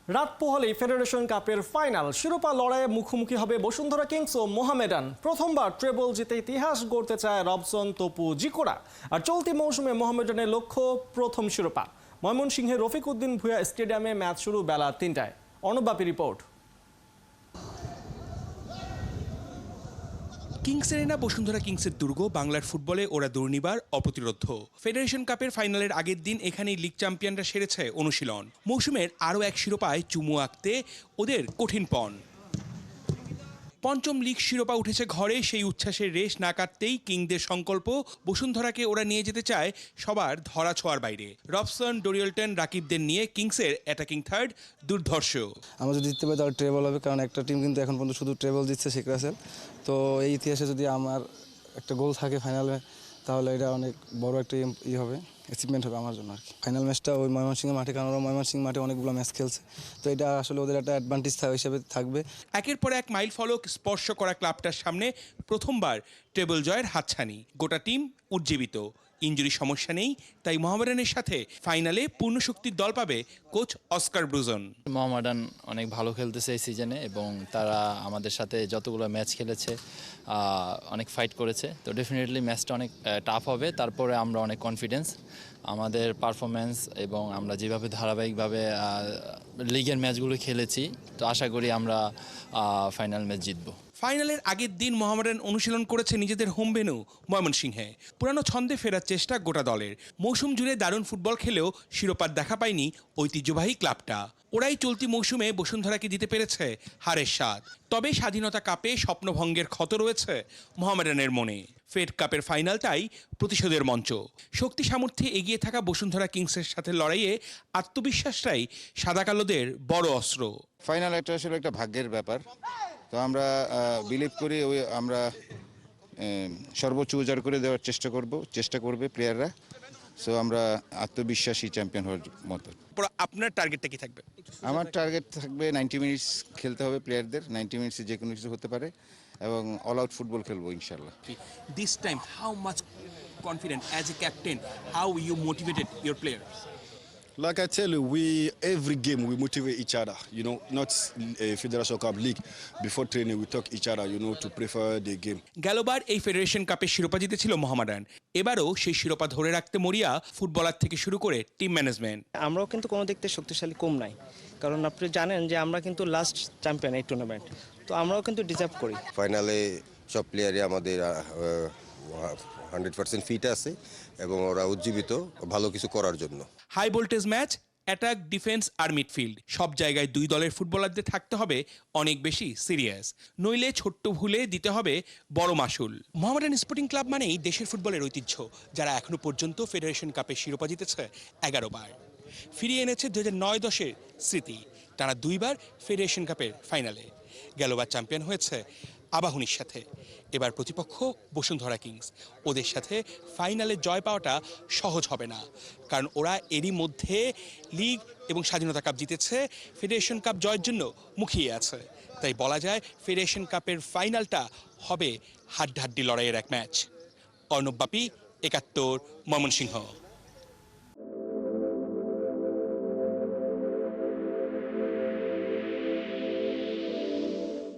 রাত পোহালেই ফেডারেশন কাপের ফাইনাল শিরোপা লড়াইয়ে মুখোমুখি হবে বসুন্ধরা কিংস ও মোহামেডান। প্রথমবার ট্রেবল জিতে ইতিহাস গড়তে চায় রবসন তপু জিকোরা। আর চলতি মৌসুমে মোহামেডানের লক্ষ্য প্রথম শিরোপা। ময়মনসিংহের রফিক উদ্দিন ভূঁইয়া স্টেডিয়ামে ম্যাচ শুরু বেলা ৩টায়। অর্ণবাপী রিপোর্ট। কিংস এরিনা বসুন্ধরা কিংসের দুর্গ। বাংলার ফুটবলে ওরা দুর্নিবার, অপ্রতিরোধ্য। ফেডারেশন কাপের ফাইনালের আগের দিন এখানেই লিগ চ্যাম্পিয়নরা সেরেছে অনুশীলন। মৌসুমের আরও এক শিরোপায় চুমু আঁকতে ওদের কঠিন পণ। পঞ্চম লিগ শিরোপা উঠেছে ঘরে, সেই উচ্ছ্বাসের রেশ না কাটতেই কিংদের সংকল্প বসুন্ধরাকে ওরা নিয়ে যেতে চায় সবার ধরা ছোঁয়ার বাইরে। রবসন, ডোরিয়েলটন, রাকিবদের নিয়ে কিংসের অ্যাটাকিং থার্ড দুর্ধর্ষ। আমরা যদি জিততে পারি তাহলে ট্রেবল হবে, কারণ একটা টিম কিন্তু এখন পর্যন্ত শুধু ট্রেবল জিতছে শেখ রাসেল। তো এই ইতিহাসে যদি আমার একটা গোল থাকে ফাইনালে, তাহলে এটা অনেক বড় একটা হবে, অ্যাচিভমেন্ট হবে আমার জন্য আর কি। ফাইনাল ম্যাচটা ওই ময়মনসিংহ মাঠে, কারণ ওরা ময়মনসিংহ মাঠে অনেকগুলো ম্যাচ খেলছে, তো এটা আসলে ওদের একটা অ্যাডভান্টেজ হিসেবে থাকবে। একের পর এক মাইল ফলক স্পর্শ করা ক্লাবটার সামনে প্রথমবার ট্রেবল জয়ের হাতছানি। গোটা টিম উজ্জীবিত, ইনজুরি সমস্যা নেই, তাই মোহামেডানের সাথে ফাইনালে পূর্ণ শক্তির দল পাবে কোচ অস্কার ব্রুজন। মোহামেডান অনেক ভালো খেলতেছে এই সিজনে এবং তারা আমাদের সাথে যতগুলো ম্যাচ খেলেছে অনেক ফাইট করেছে, তো ডেফিনেটলি ম্যাচটা অনেক টাফ হবে। তারপরে আমরা অনেক কনফিডেন্স আমাদের পারফরমেন্স এবং আমরা যেভাবে ধারাবাহিকভাবে লিগের ম্যাচগুলো খেলেছি, তো আশা করি আমরা ফাইনাল ম্যাচ জিতবো। ফাইনালের আগের দিন মোহামেডান অনুশীলন করেছে নিজেদের হোম ভেন্যু ময়মনসিংহে। পুরানো ছন্দে ফেরার চেষ্টা গোটা দলের। মৌসুম জুড়ে দারুণ ফুটবল খেলেও শিরোপার দেখা পায়নি ঐতিহ্যবাহী ক্লাবটা। ওরাই চলতি মৌসুমে বসুন্ধরাকে দিতে পেরেছে হারের স্বাদ। তবে স্বাধীনতা কাপে স্বপ্নভঙ্গের ক্ষত রয়েছে মোহামেডানের মনে। ফেড কাপের ফাইনালটাই প্রতিশোধের মঞ্চ। শক্তি সামর্থ্যে এগিয়ে থাকা বসুন্ধরা কিংসের সাথে লড়াইয়ে আত্মবিশ্বাসটাই সাদা কালোদের বড় অস্ত্র। ফাইনাল আসলে একটা ভাগ্যের ব্যাপার। তো আমরা বিলিভ করি আমরা সর্বোচ্চ উজাড় করে দেওয়ার চেষ্টা করবে প্লেয়াররা। সো আমরা আত্মবিশ্বাসী চ্যাম্পিয়ন হওয়ার মতো। আপনার টার্গেটটা কি থাকবে? আমার টার্গেট থাকবে 90 মিনিটস খেলতে হবে প্লেয়ারদের। 90 মিনিটসে যে কোনো কিছু হতে পারে এবং অল আউট ফুটবল খেলবো ইনশাল্লাহ। This time how much confident as a captain, how you motivated your players? Like I tell you, every game we motivate each other. Not a Federation Cup League. Before training, we talk each other, to prefer the game. গেলবার এই federation কাপের শিরোপা জিতেছিল মোহামেডান। এবারও সেই শিরোপা ধরে রাখতে মরিয়া ফুটবলার থেকে শুরু করে টিম ম্যানেজমেন্ট। আমরাও কিন্তু কোনো দিক থেকে শক্তিশালী কম নাই, কারণ আপনি জানেন যে আমরা কিন্তু লাস্ট চ্যাম্পিয়ন এই টুর্নামেন্ট, তো আমরাও কিন্তু ডিজার্ভ করি। ফাইনালে সব প্লেয়ারই আমাদের 100% ফিট আছে এবং ওরা উজ্জীবিত ভালো কিছু করার জন্য। High voltage match, attack, defence আর মিডফিল্ড সব জায়গায় দুই দলের ফুটবলারদের থাকতে হবে অনেক বেশি সিরিয়াস, নইলে ছোট্ট ভুলে দিতে হবে বড় মাসুল। মোহামেডান স্পোর্টিং ক্লাব মানেই দেশের ফুটবলের ঐতিহ্য, যারা এখনো পর্যন্ত ফেডারেশন কাপের শিরোপা জিতেছে 11 বার, ফিরিয়ে এনেছে 2009-10-এর স্মৃতি। তারা 2 বার ফেডারেশন কাপের ফাইনালে। গেলবার চ্যাম্পিয়ন হয়েছে আবাহনীর সাথে, এবার প্রতিপক্ষ বসুন্ধরা কিংস। ওদের সাথে ফাইনালে জয় পাওয়াটা সহজ হবে না, কারণ ওরা এরই মধ্যে লিগ এবং স্বাধীনতা কাপ জিতেছে, ফেডারেশন কাপ জয়ের জন্য মুখিয়ে আছে। তাই বলা যায় ফেডারেশন কাপের ফাইনালটা হবে হাড্ডাহাড্ডি লড়াইয়ের এক ম্যাচ। অর্ণবাপী, 71, ময়মনসিংহ।